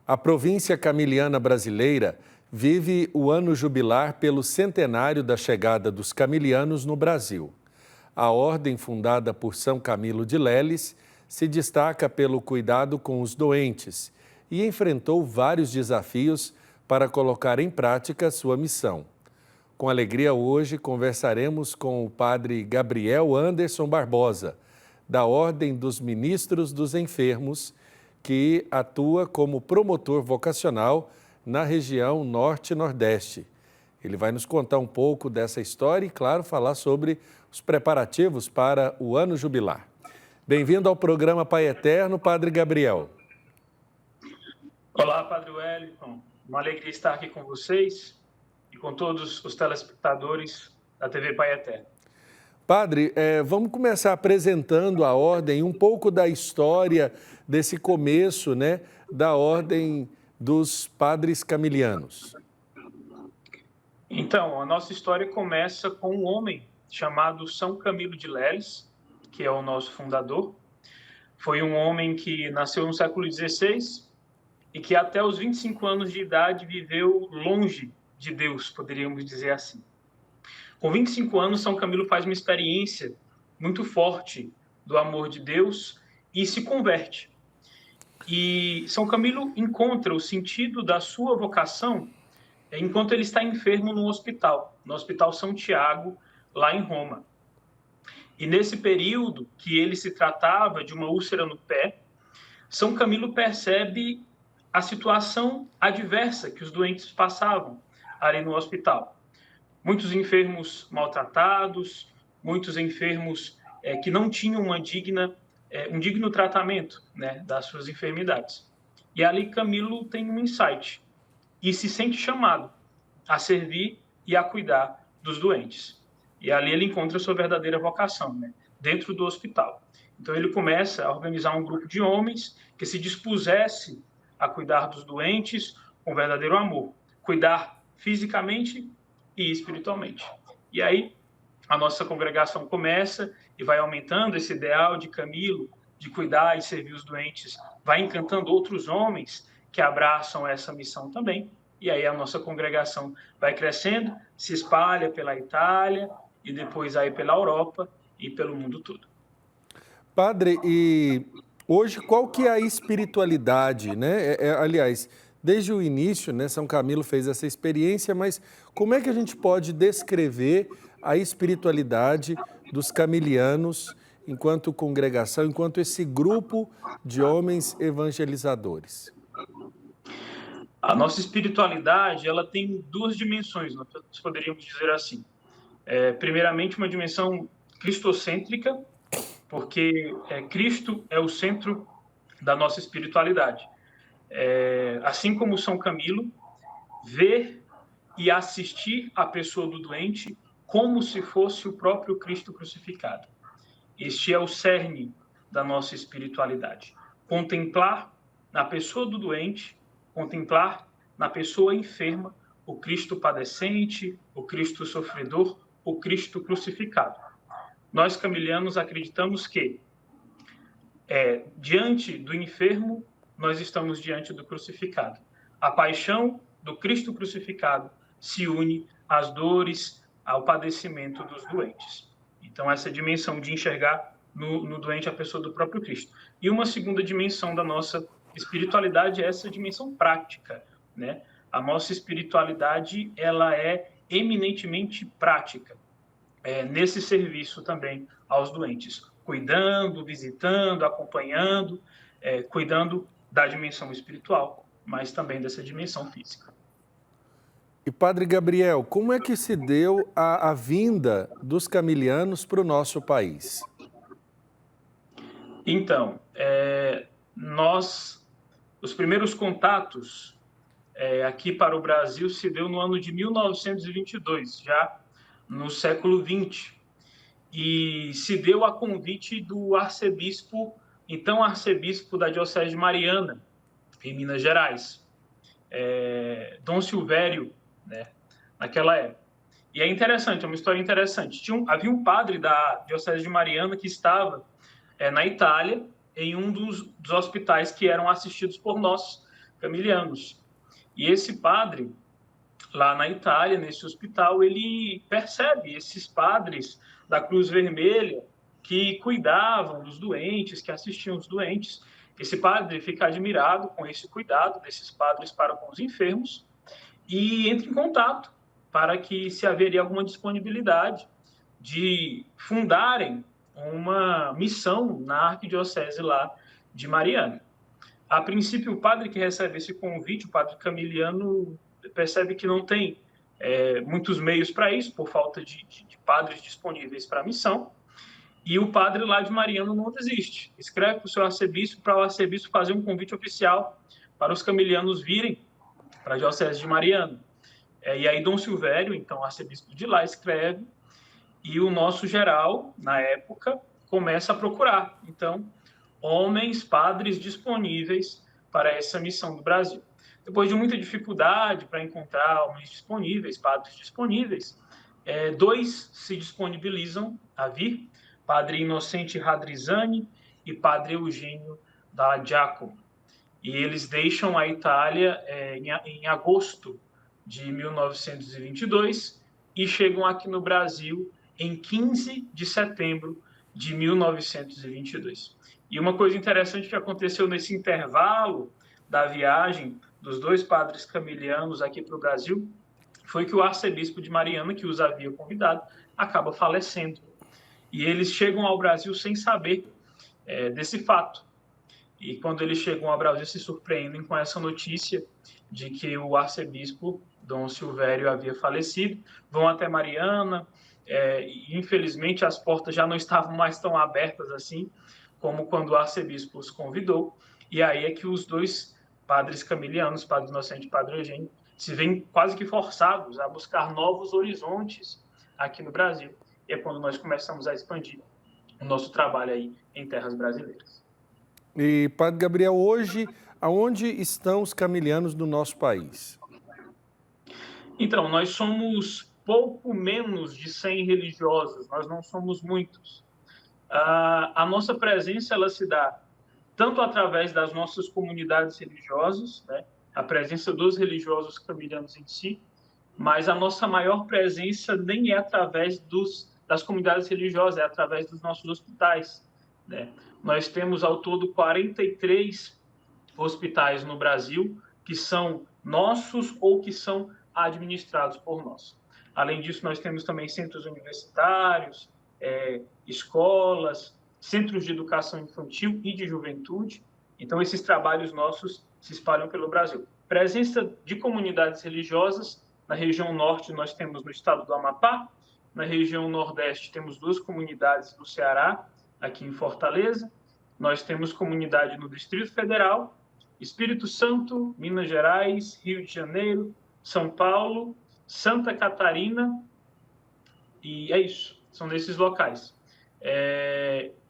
A província camiliana brasileira vive o ano jubilar pelo centenário da chegada dos camilianos no Brasil. A ordem, fundada por São Camilo de Leles, se destaca pelo cuidado com os doentes e enfrentou vários desafios para colocar em prática sua missão. Com alegria, hoje conversaremos com o padre Gabriel Anderson Barbosa, da Ordem dos Ministros dos Enfermos, que atua como promotor vocacional na região Norte e Nordeste. Ele vai nos contar um pouco dessa história e, claro, falar sobre os preparativos para o ano jubilar. Bem-vindo ao programa Pai Eterno, Padre Gabriel. Olá, Padre Wellington. Uma alegria estar aqui com vocês e com todos os telespectadores da TV Pai Eterno. Padre, vamos começar apresentando a Ordem, um pouco da história desse começo, da Ordem dos Padres Camilianos. Então, a nossa história começa com um homem chamado São Camilo de Leles, que é o nosso fundador. Foi um homem que nasceu no século XVI e que até os 25 anos de idade viveu longe de Deus, poderíamos dizer assim. Com 25 anos, São Camilo faz uma experiência muito forte do amor de Deus e se converte. E São Camilo encontra o sentido da sua vocação enquanto ele está enfermo no Hospital São Tiago, lá em Roma. E nesse período que ele se tratava de uma úlcera no pé, São Camilo percebe a situação adversa que os doentes passavam ali no hospital. Muitos enfermos maltratados, muitos enfermos que não tinham um digno tratamento das suas enfermidades. E ali Camilo tem um insight e se sente chamado a servir e a cuidar dos doentes. E ali ele encontra a sua verdadeira vocação, dentro do hospital. Então ele começa a organizar um grupo de homens que se dispusesse a cuidar dos doentes com verdadeiro amor, cuidar fisicamente e espiritualmente. E aí a nossa congregação começa e vai aumentando esse ideal de Camilo, de cuidar e servir os doentes, vai encantando outros homens que abraçam essa missão também. E aí a nossa congregação vai crescendo, se espalha pela Itália e depois aí pela Europa e pelo mundo todo. Padre, e hoje qual que é a espiritualidade, aliás, desde o início, São Camilo fez essa experiência, mas como é que a gente pode descrever a espiritualidade dos camilianos enquanto congregação, enquanto esse grupo de homens evangelizadores? A nossa espiritualidade, ela tem duas dimensões, nós poderíamos dizer assim. Primeiramente, uma dimensão cristocêntrica, porque Cristo é o centro da nossa espiritualidade. Assim como São Camilo, ver e assistir a pessoa do doente como se fosse o próprio Cristo crucificado. Este é o cerne da nossa espiritualidade. Contemplar na pessoa do doente, contemplar na pessoa enferma o Cristo padecente, o Cristo sofredor, o Cristo crucificado. Nós camilianos acreditamos que diante do enfermo nós estamos diante do crucificado. A paixão do Cristo crucificado se une às dores, ao padecimento dos doentes. Então, essa dimensão de enxergar no doente a pessoa do próprio Cristo. E uma segunda dimensão da nossa espiritualidade é essa dimensão prática, A nossa espiritualidade, ela é eminentemente prática, nesse serviço também aos doentes, cuidando, visitando, acompanhando, cuidando da dimensão espiritual, mas também dessa dimensão física. E Padre Gabriel, como é que se deu a vinda dos camilianos para o nosso país? Então, os primeiros contatos aqui para o Brasil se deu no ano de 1922, já no século XX, e se deu a convite do arcebispo da Diocese de Mariana, em Minas Gerais, Dom Silvério, naquela época. E é interessante, é uma história interessante. Havia um padre da Diocese de Mariana que estava na Itália, em um dos hospitais que eram assistidos por nós, camilianos. E esse padre, lá na Itália, nesse hospital, ele percebe esses padres da Cruz Vermelha que cuidavam dos doentes, que assistiam os doentes. Esse padre fica admirado com esse cuidado desses padres para com os enfermos e entra em contato para que se haveria alguma disponibilidade de fundarem uma missão na arquidiocese lá de Mariana. A princípio, o padre que recebe esse convite, o padre Camiliano, percebe que não tem muitos meios para isso, por falta de padres disponíveis para a missão, e o padre lá de Mariana não desiste. Escreve para o seu arcebispo, para o arcebispo fazer um convite oficial para os camilianos virem para a diocese de Mariana. E aí Dom Silvério, então arcebispo de lá, escreve, e o nosso geral, na época, começa a procurar. Então, homens, padres disponíveis para essa missão do Brasil. Depois de muita dificuldade para encontrar homens disponíveis, padres disponíveis, 2 se disponibilizam a vir, padre Inocente Radrizani e padre Eugênio da Giacomo. E eles deixam a Itália em agosto de 1922 e chegam aqui no Brasil em 15 de setembro de 1922. E uma coisa interessante que aconteceu nesse intervalo da viagem dos 2 padres camilianos aqui para o Brasil foi que o arcebispo de Mariana, que os havia convidado, acaba falecendo. E eles chegam ao Brasil sem saber desse fato. E quando eles chegam ao Brasil, se surpreendem com essa notícia de que o arcebispo Dom Silvério havia falecido, vão até Mariana, e infelizmente as portas já não estavam mais tão abertas assim, como quando o arcebispo os convidou, e aí é que os 2 padres camilianos, Padre Inocente e Padre Eugênio, se veem quase que forçados a buscar novos horizontes aqui no Brasil, e é quando nós começamos a expandir o nosso trabalho aí em terras brasileiras. E, Padre Gabriel, hoje, aonde estão os camilianos do nosso país? Então, nós somos pouco menos de 100 religiosos, nós não somos muitos. A nossa presença ela se dá tanto através das nossas comunidades religiosas, né, a presença dos religiosos camilianos em si, mas a nossa maior presença nem é através das comunidades religiosas, é através dos nossos hospitais, né? Nós temos ao todo 43 hospitais no Brasil que são nossos ou que são administrados por nós. Além disso, nós temos também centros universitários, escolas, centros de educação infantil e de juventude. Então, esses trabalhos nossos se espalham pelo Brasil. Presença de comunidades religiosas. Na região norte, nós temos no estado do Amapá. Na região nordeste, temos 2 comunidades no Ceará, aqui em Fortaleza. Nós temos comunidade no Distrito Federal, Espírito Santo, Minas Gerais, Rio de Janeiro, São Paulo, Santa Catarina, e é isso, são nesses locais.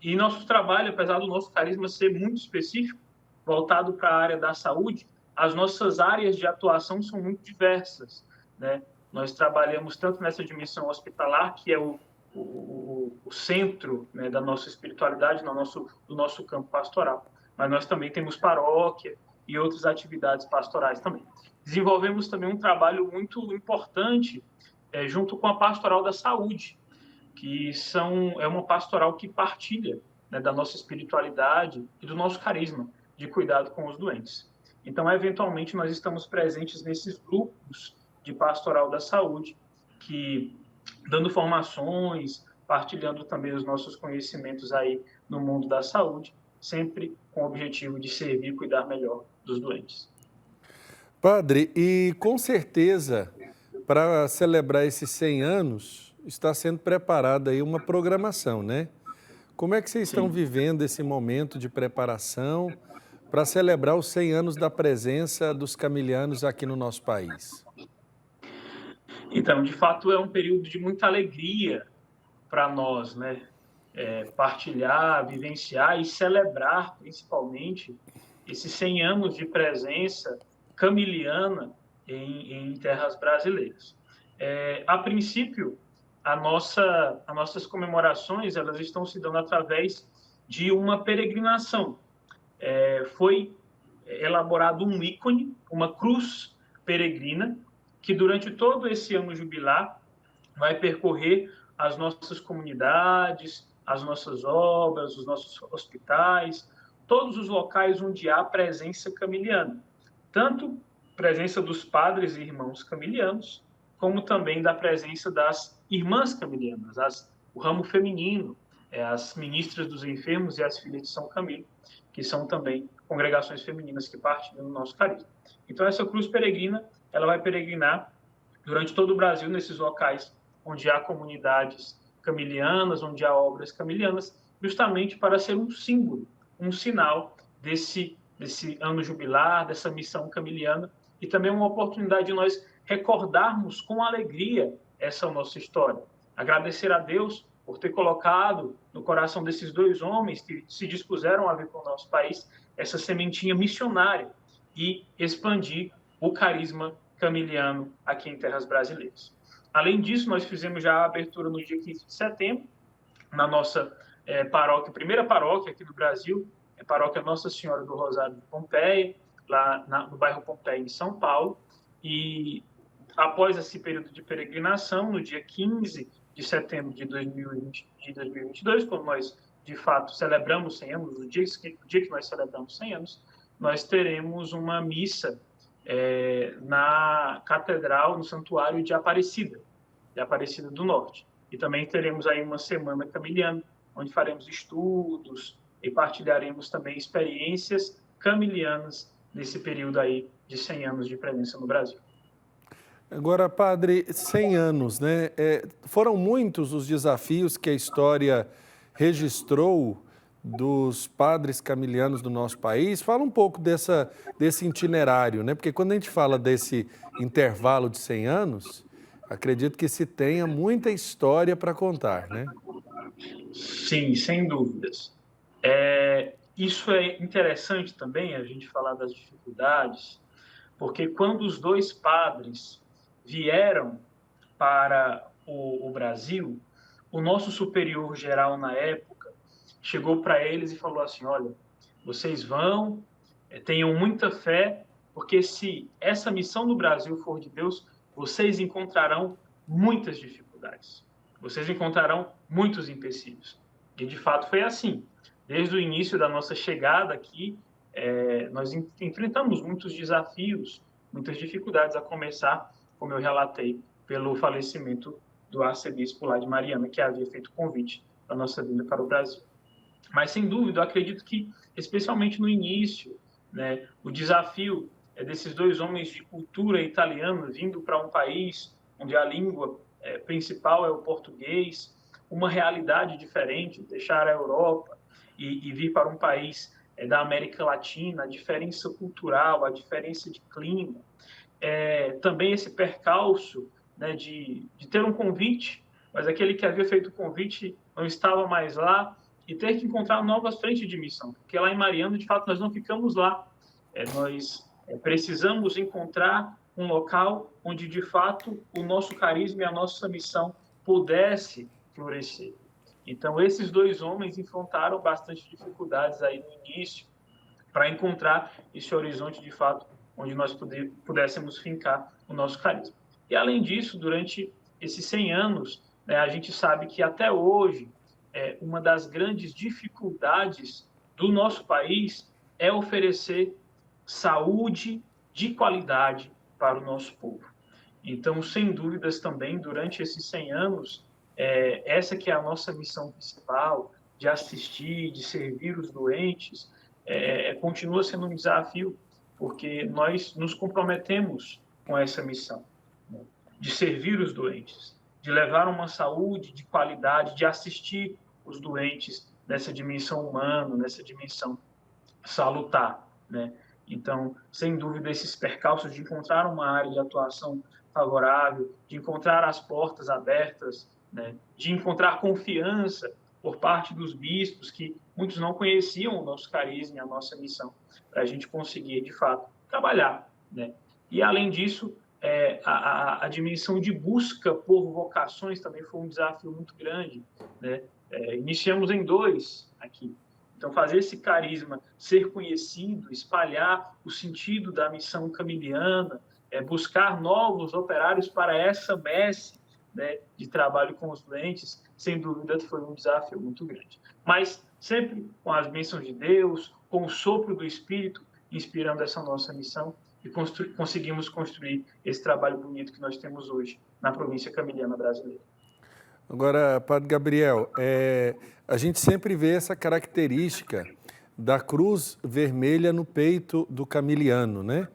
E nosso trabalho, apesar do nosso carisma ser muito específico, voltado para a área da saúde, as nossas áreas de atuação são muito diversas, né? Nós trabalhamos tanto nessa dimensão hospitalar, que é o centro, né, da nossa espiritualidade, do nosso campo pastoral, mas nós também temos paróquia e outras atividades pastorais também. Desenvolvemos também um trabalho muito importante junto com a Pastoral da Saúde, que é uma pastoral que partilha, né, da nossa espiritualidade e do nosso carisma de cuidado com os doentes. Então, eventualmente, nós estamos presentes nesses grupos de Pastoral da Saúde, que dando formações, partilhando também os nossos conhecimentos aí no mundo da saúde, sempre com o objetivo de servir e cuidar melhor dos doentes. Padre, e com certeza, para celebrar esses 100 anos, está sendo preparada aí uma programação, né? Como é que vocês estão vivendo esse momento de preparação para celebrar os 100 anos da presença dos camilianos aqui no nosso país? Então, de fato, é um período de muita alegria para nós, né? Partilhar, vivenciar e celebrar, principalmente, esses 100 anos de presença camiliana em terras brasileiras. A princípio, as nossas comemorações elas estão se dando através de uma peregrinação. Foi elaborado um ícone, uma cruz peregrina, que durante todo esse ano jubilar vai percorrer as nossas comunidades, as nossas obras, os nossos hospitais, todos os locais onde há presença camiliana. Tanto presença dos padres e irmãos camilianos, como também da presença das irmãs camilianas, o ramo feminino, as ministras dos enfermos e as filhas de São Camilo, que são também congregações femininas que partilham do nosso carisma. Então, essa cruz peregrina, ela vai peregrinar durante todo o Brasil, nesses locais onde há comunidades camilianas, onde há obras camilianas, justamente para ser um símbolo, um sinal desse ano jubilar, dessa missão camiliana, e também uma oportunidade de nós recordarmos com alegria essa nossa história. Agradecer a Deus por ter colocado no coração desses dois homens que se dispuseram a vir para o nosso país essa sementinha missionária e expandir o carisma camiliano aqui em terras brasileiras. Além disso, nós fizemos já a abertura no dia 15 de setembro, na nossa paróquia, primeira paróquia aqui no Brasil, a paróquia Nossa Senhora do Rosário de Pompeia, lá no bairro Pompeia, em São Paulo. E após esse período de peregrinação, no dia 15 de setembro de 2022, quando nós, de fato, celebramos 100 anos, o dia que nós celebramos 100 anos, nós teremos uma missa na catedral, no santuário de Aparecida do Norte. E também teremos aí uma semana camiliana, onde faremos estudos e partilharemos também experiências camilianas nesse período aí de 100 anos de presença no Brasil. Agora, padre, 100 anos, né? Foram muitos os desafios que a história registrou dos padres camilianos do nosso país. Fala um pouco desse itinerário, né? Porque quando a gente fala desse intervalo de 100 anos, acredito que se tenha muita história para contar, né? Sim, sem dúvidas. Isso é interessante também, a gente falar das dificuldades, porque quando os dois padres vieram para o Brasil, o nosso superior geral na época chegou para eles e falou assim: olha, vocês vão, tenham muita fé, porque se essa missão no Brasil for de Deus, vocês encontrarão muitas dificuldades, vocês encontrarão muitos empecilhos. E de fato foi assim. Desde o início da nossa chegada aqui, nós enfrentamos muitos desafios, muitas dificuldades, a começar, como eu relatei, pelo falecimento do arcebispo lá de Mariana, que havia feito o convite da nossa vinda para o Brasil. Mas, sem dúvida, eu acredito que, especialmente no início, né, o desafio desses dois homens de cultura italiana vindo para um país onde a língua principal é o português, uma realidade diferente, deixar a Europa e vir para um país da América Latina, a diferença cultural, a diferença de clima, também esse percalço, né, de ter um convite, mas aquele que havia feito o convite não estava mais lá, e ter que encontrar novas frentes de missão, porque lá em Mariana, de fato, nós não ficamos lá. Nós precisamos encontrar um local onde, de fato, o nosso carisma e a nossa missão pudesse florescer. Então, esses dois homens enfrentaram bastante dificuldades aí no início para encontrar esse horizonte, de fato, onde nós pudéssemos fincar o nosso carisma. E, além disso, durante esses 100 anos, né, a gente sabe que até hoje, uma das grandes dificuldades do nosso país é oferecer saúde de qualidade para o nosso povo. Então, sem dúvidas também, durante esses 100 anos, essa que é a nossa missão principal, de assistir, de servir os doentes, continua sendo um desafio, porque nós nos comprometemos com essa missão, né, de servir os doentes, de levar uma saúde de qualidade, de assistir os doentes nessa dimensão humana, nessa dimensão salutar, né? Então, sem dúvida, esses percalços de encontrar uma área de atuação favorável, de encontrar as portas abertas, né, de encontrar confiança por parte dos bispos, que muitos não conheciam o nosso carisma e a nossa missão, para a gente conseguir, de fato, trabalhar, né? E, além disso, a dimensão de busca por vocações também foi um desafio muito grande, né? Iniciamos em 2 aqui. Então, fazer esse carisma ser conhecido, espalhar o sentido da missão camiliana, buscar novos operários para essa messe, né, de trabalho com os doentes, sem dúvida foi um desafio muito grande. Mas sempre com as bênçãos de Deus, com o sopro do Espírito, inspirando essa nossa missão, e conseguimos construir esse trabalho bonito que nós temos hoje na província camiliana brasileira. Agora, Padre Gabriel, a gente sempre vê essa característica da cruz vermelha no peito do camiliano, né?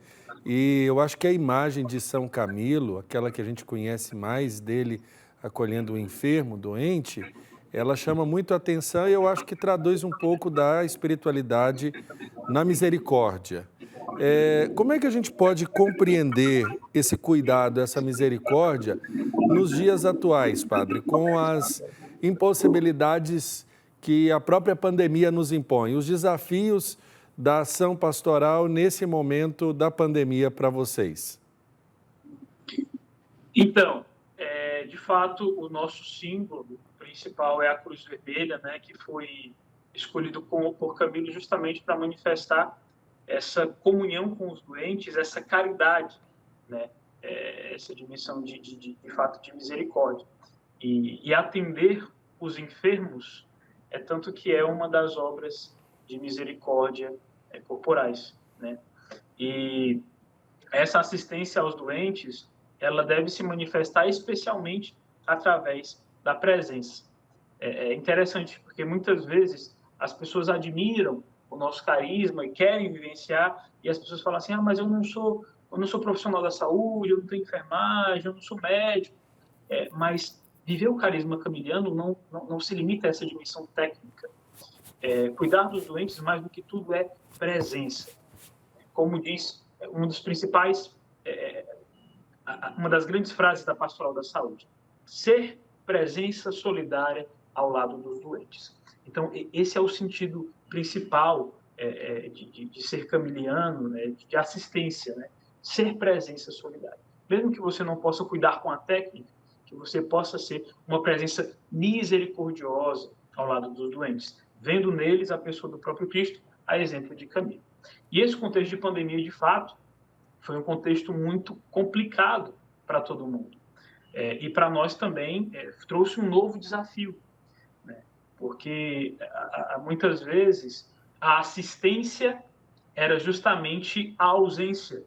E eu acho que a imagem de São Camilo, aquela que a gente conhece mais dele acolhendo o enfermo, doente, ela chama muito a atenção e eu acho que traduz um pouco da espiritualidade na misericórdia. Como é que a gente pode compreender esse cuidado, essa misericórdia nos dias atuais, Padre, com as impossibilidades que a própria pandemia nos impõe, os desafios da ação pastoral nesse momento da pandemia para vocês? Então, de fato, o nosso símbolo principal é a cruz vermelha, né, que foi escolhido por Camilo justamente para manifestar essa comunhão com os doentes, essa caridade, né, essa dimensão de fato de misericórdia. E atender os enfermos tanto que é uma das obras de misericórdia corporais, né? E essa assistência aos doentes, ela deve se manifestar especialmente através da presença. É interessante porque muitas vezes as pessoas admiram o nosso carisma e querem vivenciar, e as pessoas falam assim, mas eu não sou profissional da saúde, eu não tenho enfermagem, eu não sou médico, mas viver o carisma camiliano não se limita a essa dimensão técnica. Cuidar dos doentes, mais do que tudo, é presença. Como diz um dos principais, uma das grandes frases da Pastoral da Saúde, ser presença solidária ao lado dos doentes. Então, esse é o sentido principal de ser camiliano, né, de assistência, né? Ser presença solidária. Mesmo que você não possa cuidar com a técnica, que você possa ser uma presença misericordiosa ao lado dos doentes, vendo neles a pessoa do próprio Cristo, a exemplo de Camilo. E esse contexto de pandemia, de fato, foi um contexto muito complicado para todo mundo. E para nós também trouxe um novo desafio, né? Porque muitas vezes a assistência era justamente a ausência,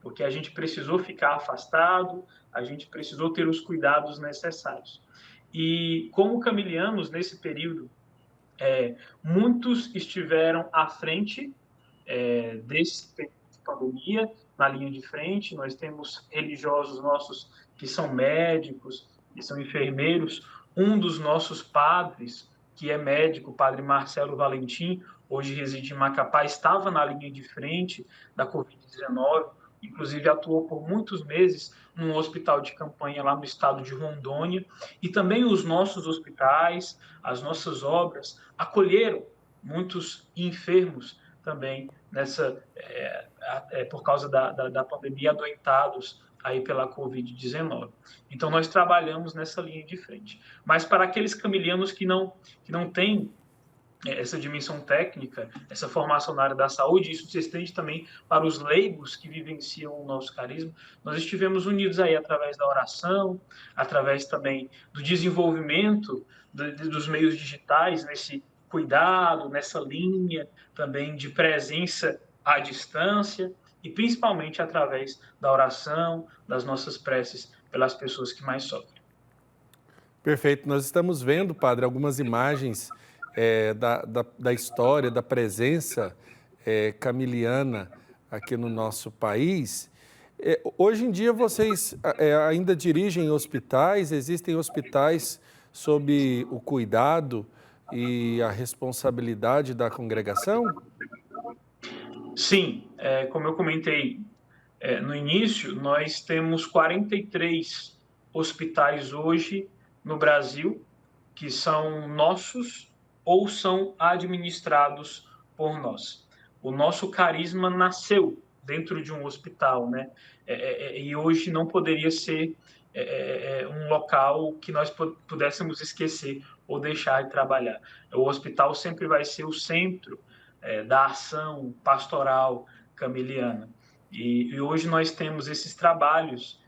porque a gente precisou ficar afastado, a gente precisou ter os cuidados necessários. E como camilianos, nesse período, muitos estiveram à frente desse período de pandemia, na linha de frente. Nós temos religiosos nossos que são médicos, que são enfermeiros. Um dos nossos padres, que é médico, o padre Marcelo Valentim, hoje reside em Macapá, estava na linha de frente da Covid-19, inclusive atuou por muitos meses num hospital de campanha lá no estado de Rondônia, e também os nossos hospitais, as nossas obras, acolheram muitos enfermos também por causa da pandemia, adoentados aí pela Covid-19. Então, nós trabalhamos nessa linha de frente. Mas para aqueles camilianos que não têm essa dimensão técnica, essa formação na área da saúde, isso se estende também para os leigos que vivenciam o nosso carisma. Nós estivemos unidos aí através da oração, através também do desenvolvimento dos meios digitais, nesse cuidado, nessa linha também de presença à distância, e principalmente através da oração, das nossas preces pelas pessoas que mais sofrem. Perfeito. Nós estamos vendo, Padre, algumas imagens da história, da presença camiliana aqui no nosso país. Hoje em dia vocês ainda dirigem hospitais? Existem hospitais sob o cuidado e a responsabilidade da congregação? Sim, como eu comentei no início, nós temos 43 hospitais hoje no Brasil que são nossos ou são administrados por nós. O nosso carisma nasceu dentro de um hospital, né? E hoje não poderia ser um local que nós pudéssemos esquecer ou deixar de trabalhar. O hospital sempre vai ser o centro da ação pastoral camiliana. E hoje nós temos esses trabalhos,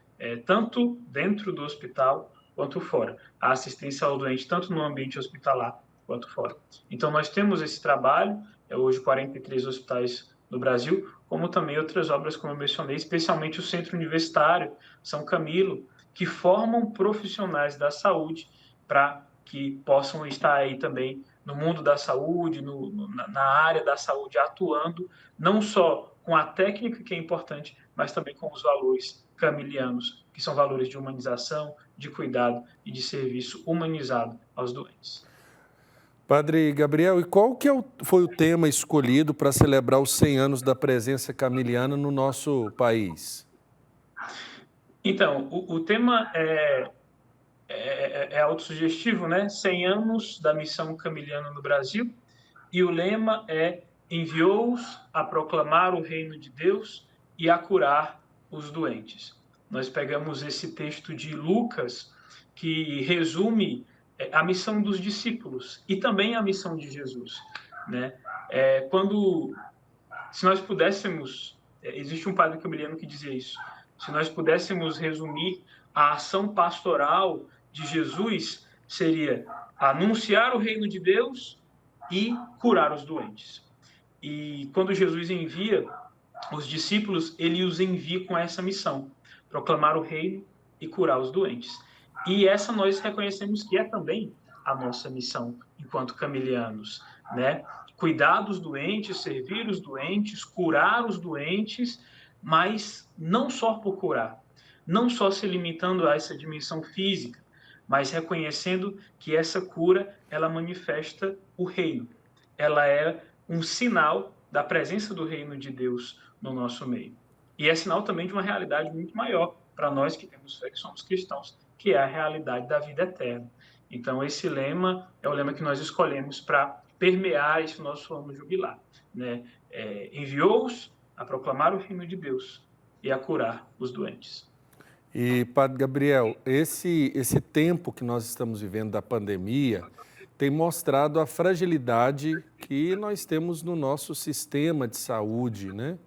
tanto dentro do hospital quanto fora. A assistência ao doente, tanto no ambiente hospitalar quanto fora. Então, nós temos esse trabalho, hoje 43 hospitais no Brasil, como também outras obras, como eu mencionei, especialmente o Centro Universitário São Camilo, que formam profissionais da saúde para que possam estar aí também no mundo da saúde, na área da saúde, atuando, não só com a técnica, que é importante, mas também com os valores camilianos, que são valores de humanização, de cuidado e de serviço humanizado aos doentes. Padre Gabriel, e qual que foi o tema escolhido para celebrar os 100 anos da presença camiliana no nosso país? Então, o tema é autossugestivo, né? 100 anos da missão camiliana no Brasil, e o lema é: enviou-os a proclamar o reino de Deus e a curar os doentes. Nós pegamos esse texto de Lucas, que resume a missão dos discípulos e também a missão de Jesus, né? Se nós pudéssemos, existe um padre camiliano que dizia isso, se nós pudéssemos resumir a ação pastoral de Jesus, seria anunciar o reino de Deus e curar os doentes. E quando Jesus envia os discípulos, ele os envia com essa missão: proclamar o reino e curar os doentes. E essa nós reconhecemos que é também a nossa missão enquanto camilianos, né? Cuidar dos doentes, servir os doentes, curar os doentes, mas não só por curar, não só se limitando a essa dimensão física, mas reconhecendo que essa cura, ela manifesta o reino. Ela é um sinal da presença do reino de Deus no nosso meio. E é sinal também de uma realidade muito maior para nós que temos fé, que somos cristãos, que é a realidade da vida eterna. Então, esse lema é o lema que nós escolhemos para permear esse nosso ano jubilar, né? Enviou-os a proclamar o reino de Deus e a curar os doentes. E, Padre Gabriel, esse tempo que nós estamos vivendo da pandemia tem mostrado a fragilidade que nós temos no nosso sistema de saúde, né?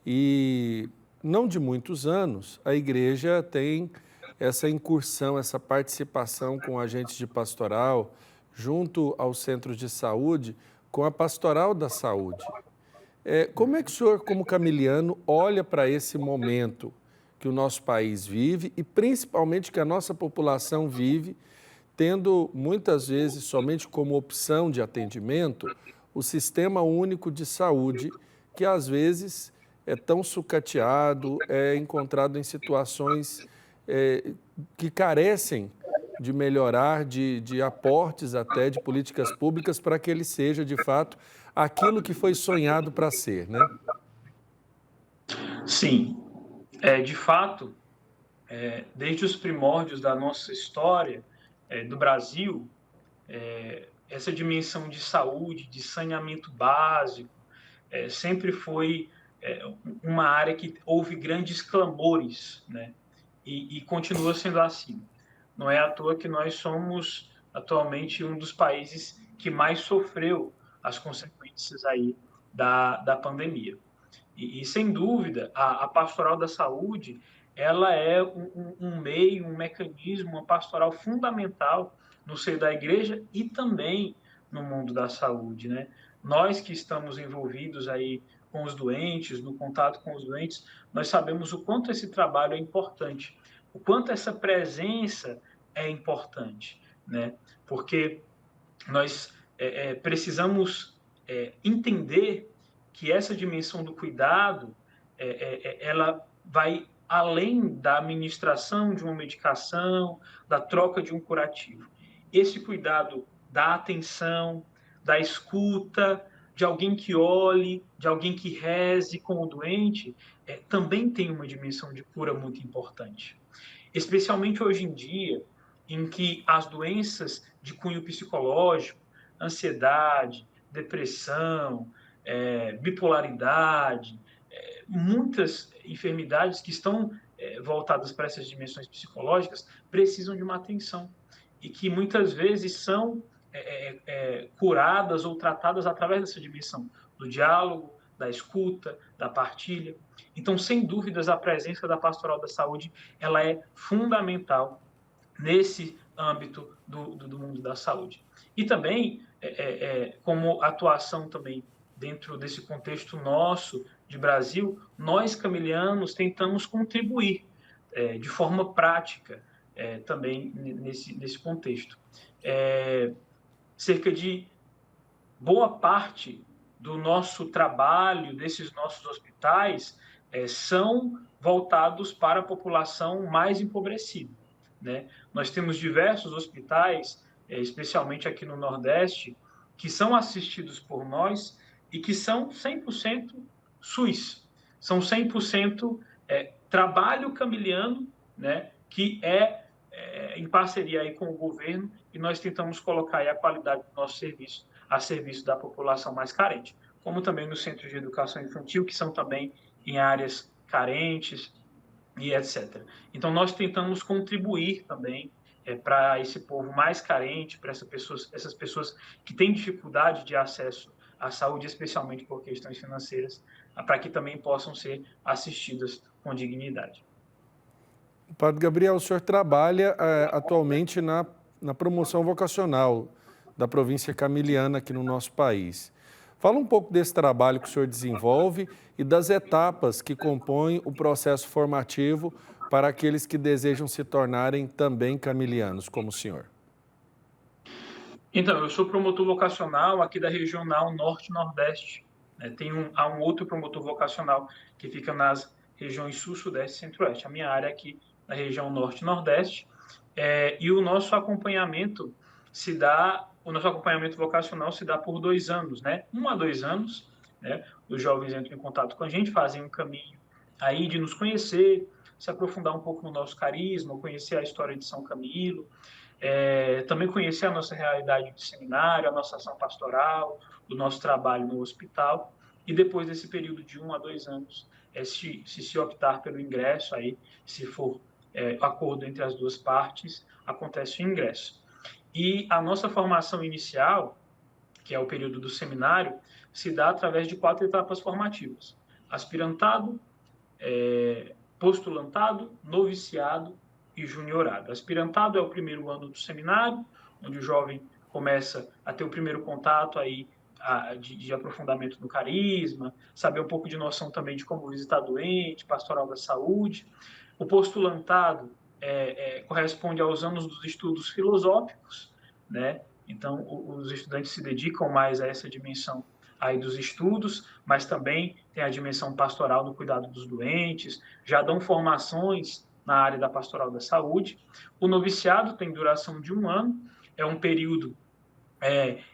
E não de muitos anos, a igreja tem essa incursão, essa participação com agentes de pastoral, junto aos centros de saúde, com a pastoral da saúde. Como é que o senhor, como camiliano, olha para esse momento que o nosso país vive e principalmente que a nossa população vive, tendo muitas vezes somente como opção de atendimento o Sistema Único de Saúde, que às vezes é tão sucateado, é encontrado em situações que carecem de melhorar, de aportes até de políticas públicas para que ele seja, de fato, aquilo que foi sonhado para ser, né? Sim, de fato, desde os primórdios da nossa história do Brasil, essa dimensão de saúde, de saneamento básico, sempre foi uma área que houve grandes clamores, né? E continua sendo assim. Não é à toa que nós somos atualmente um dos países que mais sofreu as consequências aí da pandemia. E sem dúvida, a pastoral da saúde, ela é um meio, um mecanismo, uma pastoral fundamental no seio da igreja e também no mundo da saúde, né? Nós que estamos envolvidos aí com os doentes, no contato com os doentes, nós sabemos o quanto esse trabalho é importante, o quanto essa presença é importante, né? Porque nós precisamos entender que essa dimensão do cuidado, ela vai além da administração de uma medicação, da troca de um curativo. Esse cuidado da atenção, da escuta, de alguém que olhe, de alguém que reze com o doente, também tem uma dimensão de cura muito importante. Especialmente hoje em dia, em que as doenças de cunho psicológico, ansiedade, depressão, bipolaridade, muitas enfermidades que estão voltadas para essas dimensões psicológicas precisam de uma atenção. e que muitas vezes são curadas ou tratadas através dessa dimensão do diálogo, da escuta, da partilha. Então, sem dúvidas, a presença da pastoral da saúde ela é fundamental nesse âmbito do mundo da saúde. E também, como atuação também dentro desse contexto nosso de Brasil, nós camilianos tentamos contribuir de forma prática também nesse contexto. Cerca de boa parte do nosso trabalho, desses nossos hospitais, são voltados para a população mais empobrecida, né? Nós temos diversos hospitais, especialmente aqui no Nordeste, que são assistidos por nós e que são 100% SUS, são 100% trabalho camiliano, né? Que em parceria aí com o governo, e nós tentamos colocar aí a qualidade do nosso serviço a serviço da população mais carente, como também nos centros de educação infantil, que são também em áreas carentes e etc. Então, nós tentamos contribuir também para esse povo mais carente, para essas pessoas que têm dificuldade de acesso à saúde, especialmente por questões financeiras, para que também possam ser assistidas com dignidade. Padre Gabriel, o senhor trabalha atualmente na promoção vocacional da província camiliana aqui no nosso país. Fala um pouco desse trabalho que o senhor desenvolve e das etapas que compõem o processo formativo para aqueles que desejam se tornarem também camilianos, como o senhor. Então, eu sou promotor vocacional aqui da regional Norte-Nordeste. Há um outro promotor vocacional que fica nas regiões Sul, Sudeste e Centro-Oeste. A minha área é aqui na região Norte-Nordeste. E o nosso acompanhamento vocacional se dá por 2 anos, né? 1 a 2 anos, né? Os jovens entram em contato com a gente, fazem um caminho aí de nos conhecer, se aprofundar um pouco no nosso carisma, conhecer a história de São Camilo, também conhecer a nossa realidade de seminário, a nossa ação pastoral, o nosso trabalho no hospital, e depois desse período de 1 a 2 anos, se optar pelo ingresso, aí, se for acordo entre as duas partes, acontece o ingresso. E a nossa formação inicial, que é o período do seminário, se dá através de 4 etapas formativas: aspirantado, postulantado, noviciado e juniorado. Aspirantado é o primeiro ano do seminário, onde o jovem começa a ter o primeiro contato aí de aprofundamento no carisma, saber um pouco de noção também de como visitar doente, pastoral da saúde. O postulantado corresponde aos anos dos estudos filosóficos, né? Então, os estudantes se dedicam mais a essa dimensão aí dos estudos, mas também tem a dimensão pastoral do cuidado dos doentes, já dão formações na área da pastoral da saúde. O noviciado tem duração de 1 ano, é um período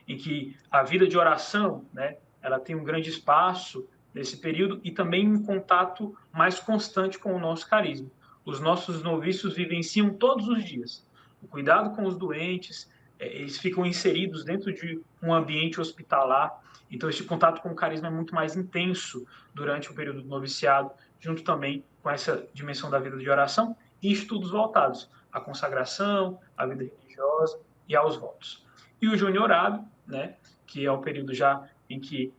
em que a vida de oração, né, ela tem um grande espaço nesse período e também um contato mais constante com o nosso carisma. Os nossos noviços vivenciam todos os dias o cuidado com os doentes, eles ficam inseridos dentro de um ambiente hospitalar, então esse contato com o carisma é muito mais intenso durante o período do noviciado, junto também com essa dimensão da vida de oração e estudos voltados à consagração, à vida religiosa e aos votos. E o juniorado, né, que é o período já em que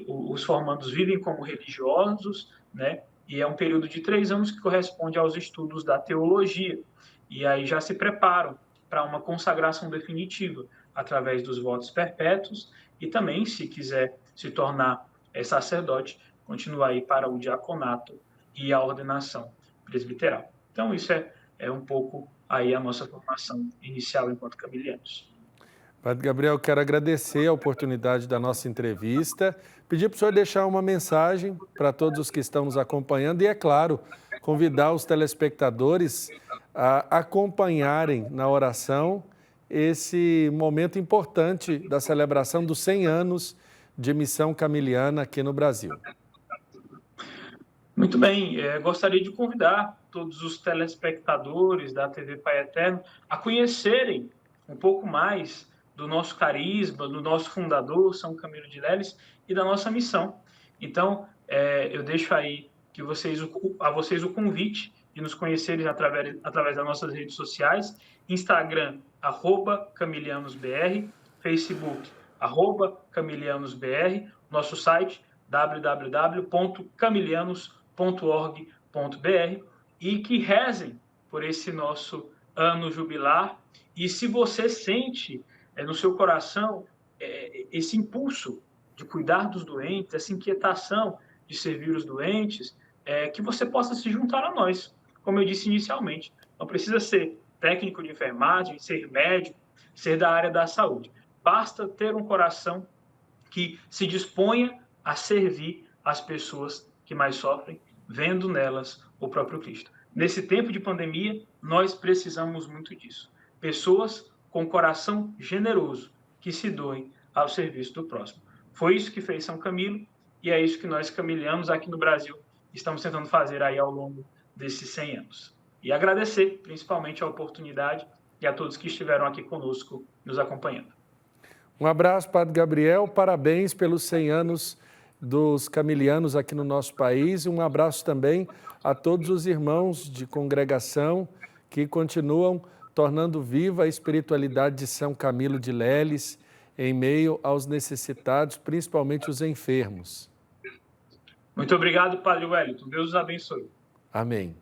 os formandos vivem como religiosos, né, e é um período de 3 anos que corresponde aos estudos da teologia. E aí já se preparam para uma consagração definitiva através dos votos perpétuos e também, se quiser se tornar sacerdote, continuar aí para o diaconato e a ordenação presbiteral. Então, isso é um pouco aí a nossa formação inicial enquanto camilianos. Padre Gabriel, quero agradecer a oportunidade da nossa entrevista, pedir para o senhor deixar uma mensagem para todos os que estão nos acompanhando e, é claro, convidar os telespectadores a acompanharem na oração esse momento importante da celebração dos 100 anos de missão camiliana aqui no Brasil. Muito bem, gostaria de convidar todos os telespectadores da TV Pai Eterno a conhecerem um pouco mais do nosso carisma, do nosso fundador, São Camilo de Leles, e da nossa missão. Então, eu deixo aí a vocês o convite de nos conhecerem através das nossas redes sociais, Instagram, @camilianosbr, Facebook, @camilianosbr, nosso site, www.camilianos.org.br, e que rezem por esse nosso ano jubilar. E se você sente no seu coração esse impulso de cuidar dos doentes, essa inquietação de servir os doentes, que você possa se juntar a nós. Como eu disse inicialmente, não precisa ser técnico de enfermagem, ser médico, ser da área da saúde. Basta ter um coração que se disponha a servir as pessoas que mais sofrem, vendo nelas o próprio Cristo. Nesse tempo de pandemia, nós precisamos muito disso. Pessoas com coração generoso, que se doem ao serviço do próximo. Foi isso que fez São Camilo, e é isso que nós camilianos aqui no Brasil estamos tentando fazer aí ao longo desses 100 anos. E agradecer, principalmente, a oportunidade e a todos que estiveram aqui conosco, nos acompanhando. Um abraço, Padre Gabriel, parabéns pelos 100 anos dos camilianos aqui no nosso país, e um abraço também a todos os irmãos de congregação que continuam tornando viva a espiritualidade de São Camilo de Leles em meio aos necessitados, principalmente os enfermos. Muito obrigado, Padre Wellington. Deus os abençoe. Amém.